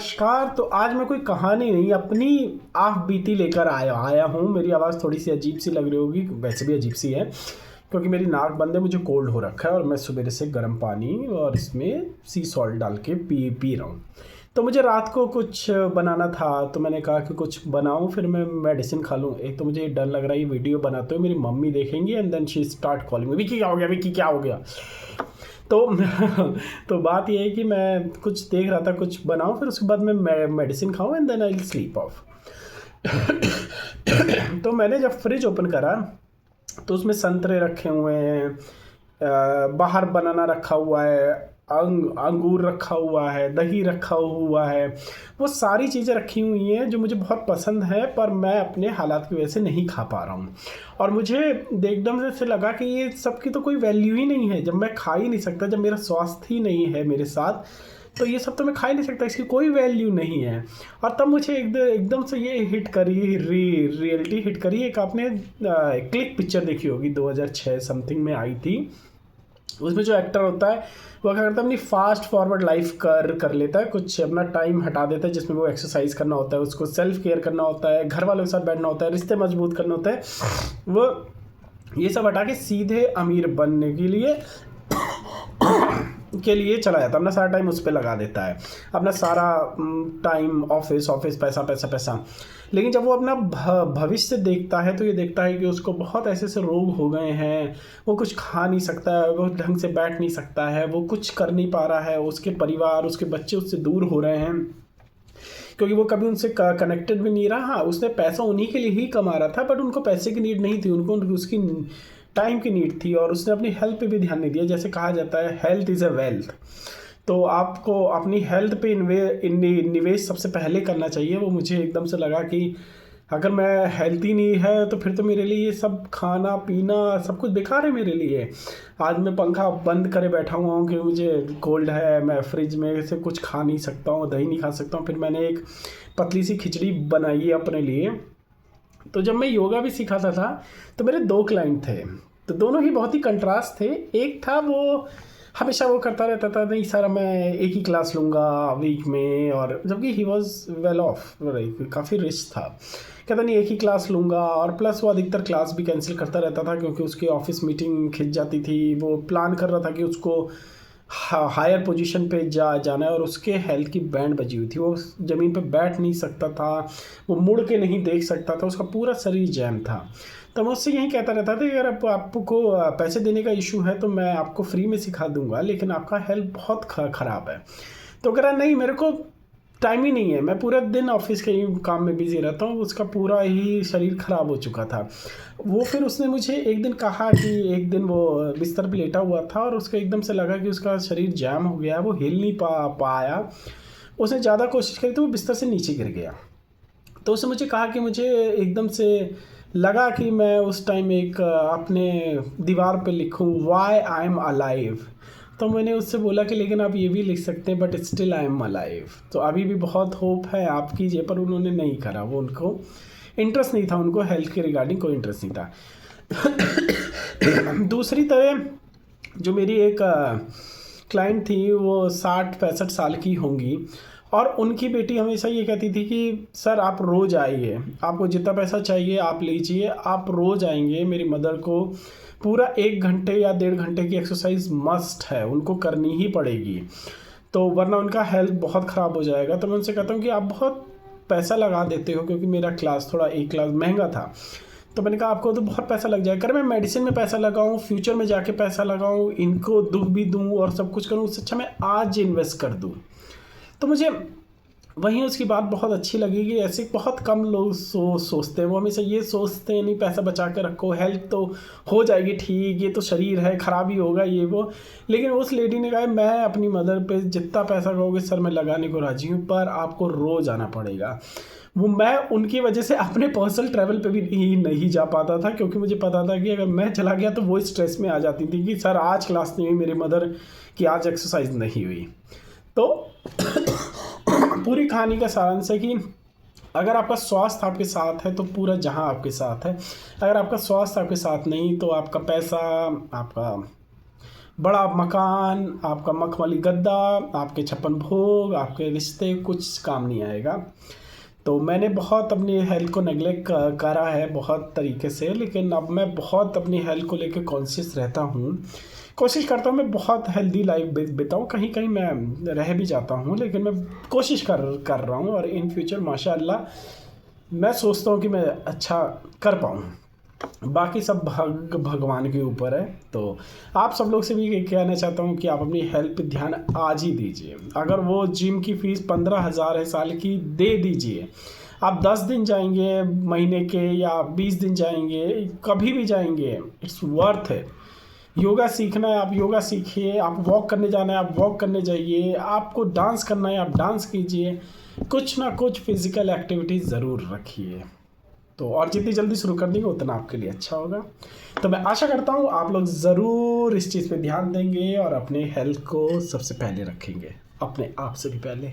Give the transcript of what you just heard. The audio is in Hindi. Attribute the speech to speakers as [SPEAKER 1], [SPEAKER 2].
[SPEAKER 1] नमस्कार। तो आज मैं कोई कहानी नहीं अपनी आह बीती लेकर आया हूँ। मेरी आवाज़ थोड़ी सी अजीब सी लग रही होगी, वैसे भी अजीब सी है क्योंकि मेरी नाक बंद है, मुझे कोल्ड हो रखा है और मैं सुबह से गर्म पानी और इसमें सी सॉल्ट डाल के पी रहा हूँ। तो मुझे रात को कुछ बनाना था, तो मैंने कहा कि कुछ बनाऊँ फिर मैं मेडिसिन खा लूँ। एक तो मुझे डर लग रहा है ये वीडियो बनाते हुए मेरी मम्मी देखेंगी and then she start calling me, Vicky क्या हो गया, विकी क्या हो गया। तो तो बात ये है कि मैं कुछ देख रहा था कुछ बनाऊं, फिर उसके बाद मैं मेडिसिन खाऊं and then I will sleep off. तो मैंने जब फ्रिज ओपन करा तो उसमें संतरे रखे हुए हैं, बाहर बनाना रखा हुआ है, अंगूर रखा हुआ है, दही रखा हुआ है। वो सारी चीज़ें रखी हुई हैं जो मुझे बहुत पसंद है, पर मैं अपने हालात की वजह से नहीं खा पा रहा हूँ। और मुझे एकदम से लगा कि ये सब की तो कोई वैल्यू ही नहीं है। जब मैं खा ही नहीं सकता, जब मेरा स्वास्थ्य ही नहीं है मेरे साथ, तो ये सब तो मैं खा ही नहीं सकता, इसकी कोई वैल्यू नहीं है। और तब मुझे एकदम से ये हिट करी, रियलिटी हिट करी। एक आपने क्लिक पिक्चर देखी होगी, 2006 समथिंग में आई थी। उसमें जो एक्टर होता है वो क्या करता है, अपनी फास्ट फॉरवर्ड लाइफ कर लेता है, कुछ अपना टाइम हटा देता है जिसमें वो एक्सरसाइज करना होता है, उसको सेल्फ केयर करना होता है, घर वालों के साथ बैठना होता है, रिश्ते मजबूत करना होता है। वो ये सब हटा के सीधे अमीर बनने के लिए चला जाता है, अपना सारा टाइम उस पर लगा देता है, अपना सारा टाइम ऑफिस ऑफिस, पैसा पैसा पैसा। लेकिन जब वो अपना भविष्य देखता है तो ये देखता है कि उसको बहुत ऐसे ऐसे रोग हो गए हैं, वो कुछ खा नहीं सकता है, वो ढंग से बैठ नहीं सकता है, वो कुछ कर नहीं पा रहा है, उसके परिवार उसके बच्चे उससे दूर हो रहे हैं क्योंकि वो कभी उनसे कनेक्टेड भी नहीं रहा। उसने पैसा उन्हीं के लिए ही कमा रहा था, बट उनको पैसे की नीड नहीं थी, उनको उसकी टाइम की नीड थी। और उसने अपनी हेल्थ पे भी ध्यान नहीं दिया। जैसे कहा जाता है हेल्थ इज़ अ वेल्थ, तो आपको अपनी हेल्थ पे निवेश सबसे पहले करना चाहिए। वो मुझे एकदम से लगा कि अगर मैं हेल्थी नहीं है तो फिर तो मेरे लिए ये सब खाना पीना सब कुछ बेकार है मेरे लिए। आज मैं पंखा बंद करे बैठा हुआ हूँ कि मुझे कोल्ड है, मैं फ्रिज में से कुछ खा नहीं सकता हूँ, दही नहीं खा सकता हूँ। फिर मैंने एक पतली सी खिचड़ी बनाई है अपने लिए। तो जब मैं योगा भी सिखाता था तो मेरे 2 क्लाइंट थे, तो दोनों ही बहुत ही कंट्रास्ट थे। एक था वो हमेशा वो करता रहता था, नहीं सर मैं एक ही क्लास लूँगा वीक में, और जबकि ही वॉज वेल ऑफ, काफ़ी रिच था। कहता नहीं एक ही क्लास लूँगा, और प्लस वो अधिकतर क्लास भी कैंसिल करता रहता था क्योंकि उसकी ऑफिस मीटिंग खिंच जाती थी। वो प्लान कर रहा था कि उसको हायर पोजीशन पे जाना है, और उसके हेल्थ की बैंड बजी हुई थी, वो ज़मीन पे बैठ नहीं सकता था, वो मुड़ के नहीं देख सकता था, उसका पूरा शरीर जैम था। तो मैं उससे यही कहता रहता था कि अगर आपको पैसे देने का इशू है तो मैं आपको फ्री में सिखा दूंगा, लेकिन आपका हेल्थ बहुत ख़राब है। तो कह रहा नहीं मेरे को टाइम ही नहीं है, मैं पूरा दिन ऑफिस के ही काम में बिजी रहता हूँ। उसका पूरा ही शरीर ख़राब हो चुका था वो। फिर उसने मुझे एक दिन कहा कि एक दिन वो बिस्तर पे लेटा हुआ था और उसको एकदम से लगा कि उसका शरीर जैम हो गया, वो हिल नहीं पाया। उसने ज़्यादा कोशिश करी तो वो बिस्तर से नीचे गिर गया। तो उसने मुझे कहा कि मुझे एकदम से लगा कि मैं उस टाइम एक अपने दीवार पे लिखूं वाई आई एम अलाइव। तो मैंने उससे बोला कि लेकिन आप ये भी लिख सकते हैं but still I am alive. तो अभी भी बहुत होप है, आप कीजिए। पर उन्होंने नहीं करा, वो उनको इंटरेस्ट नहीं था, उनको हेल्थ के रिगार्डिंग कोई इंटरेस्ट नहीं था। दूसरी तरह जो मेरी एक क्लाइंट थी, वो 60-65 साल की होंगी, और उनकी बेटी हमेशा ये कहती थी कि सर आप रोज़ आइए, आपको जितना पैसा चाहिए आप लीजिए, आप रोज़ आएंगे। मेरी मदर को पूरा 1 घंटे या 1.5 घंटे की एक्सरसाइज मस्ट है, उनको करनी ही पड़ेगी, तो वरना उनका हेल्थ बहुत ख़राब हो जाएगा। तो मैं उनसे कहता हूँ कि आप बहुत पैसा लगा देते हो, क्योंकि मेरा क्लास थोड़ा एक क्लास महंगा था। तो मैंने कहा आपको तो बहुत पैसा लग जाएगा, मैं मेडिसिन में पैसा लगाऊं, फ्यूचर में जाके पैसा लगाऊं, इनको दुख भी दूं और सब कुछ करूं, उससे अच्छा मैं आज इन्वेस्ट कर दूं। तो मुझे वहीं उसकी बात बहुत अच्छी लगी कि ऐसे बहुत कम लोग सोचते हैं। वो हमेशा ये सोचते हैं नहीं पैसा बचा के रखो, हेल्थ तो हो जाएगी ठीक, ये तो शरीर है, खराबी होगा ये वो। लेकिन उस लेडी ने कहा मैं अपनी मदर पे जितना पैसा कहोगे सर मैं लगाने को राजी हूँ, पर आपको रोज़ आना पड़ेगा। वो मैं उनकी वजह से अपने पर्सनल ट्रैवल पे भी नहीं जा पाता था, क्योंकि मुझे पता था कि अगर मैं चला गया तो वो स्ट्रेस में आ जाती थी कि सर आज क्लास नहीं हुई मेरी मदर की, आज एक्सरसाइज नहीं हुई। तो पूरी कहानी का सारांश है कि अगर आपका स्वास्थ्य आपके साथ है तो पूरा जहां आपके साथ है। अगर आपका स्वास्थ्य आपके साथ नहीं तो आपका पैसा, आपका बड़ा मकान, आपका मखमली गद्दा, आपके 56 भोग, आपके रिश्ते कुछ काम नहीं आएगा। तो मैंने बहुत अपनी हेल्थ को नेगलेक्ट करा है बहुत तरीके से, लेकिन अब मैं बहुत अपनी हेल्थ को लेकर कॉन्शियस रहता हूँ। कोशिश करता हूँ मैं बहुत हेल्दी लाइफ बिताऊँ, कहीं कहीं मैं रह भी जाता हूँ, लेकिन मैं कोशिश कर रहा हूँ और इन फ्यूचर माशाल्लाह मैं सोचता हूँ कि मैं अच्छा कर पाऊँ। बाकी सब भगवान के ऊपर है। तो आप सब लोग से भी ये कहना चाहता हूँ कि आप अपनी हेल्थ पे ध्यान आज ही दीजिए। अगर वो जिम की फ़ीस 15,000 है साल की, दे दीजिए। आप 10 दिन जाएंगे महीने के या 20 दिन जाएंगे, कभी भी जाएंगे, इट्स वर्थ है। योगा सीखना है आप योगा सीखिए, आप वॉक करने जाना है आप वॉक करने जाइए, आपको डांस करना है आप डांस कीजिए, कुछ ना कुछ फिज़िकल एक्टिविटी ज़रूर रखिए। तो और जितनी जल्दी शुरू कर देंगे उतना आपके लिए अच्छा होगा। तो मैं आशा करता हूँ आप लोग ज़रूर इस चीज़ पे ध्यान देंगे और अपने हेल्थ को सबसे पहले रखेंगे, अपने आप से भी पहले।